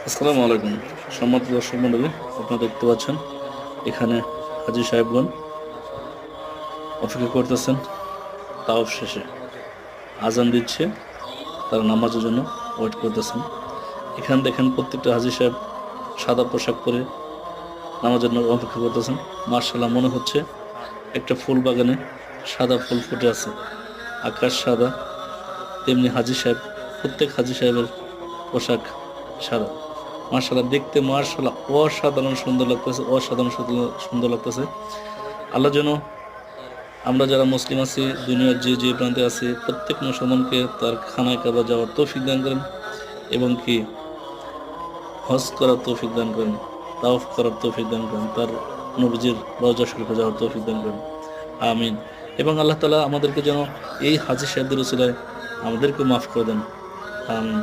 আসসালামু আলাইকুম। সম্মানিত দর্শক মণ্ডলী, আপনারা দেখতে পাচ্ছেন এখানে হাজী সাহেবগণ অপেক্ষা করতেছেন তাওয়াফ শেষে। আজান দিচ্ছে, তারা নামাজের জন্য ওয়েট করতেছেন। এখানে দেখেন প্রত্যেকটা হাজী সাহেব সাদা পোশাক পরে নামাজের জন্য অপেক্ষা করতেছেন। মার্শাল্লাহ, মনে হচ্ছে একটা ফুল বাগানে সাদা ফুল ফুটে আছে, আকাশ সাদা, তেমনি হাজী সাহেব, প্রত্যেক হাজী সাহেবের পোশাক সাদা। মার্শাল্লাহ, দেখতে মার্শাল্লাহ অসাধারণ সুন্দর লাগতেছে, অসাধারণ সুন্দর লাগতেছে। আল্লাহ যেন আমরা যারা মুসলিম আছি, দুনিয়ার যে যে প্রান্তে আছি, প্রত্যেক মুসলমানকে তার খানায় কাবা যাওয়ার তৌফিক দান করেন এবং কি হজ করার তৌফিক দান করেন, তাওয়াফ করার তৌফিক দান করেন, তার নবীজির রওজা শরীফে যাওয়ার তৌফিক দান করেন। আমিন। এবং আল্লাহ তাআলা আমাদেরকে যেন এই হাজী সাহেবদের উসিলায় আমাদেরকে মাফ করে দেন। আমিন।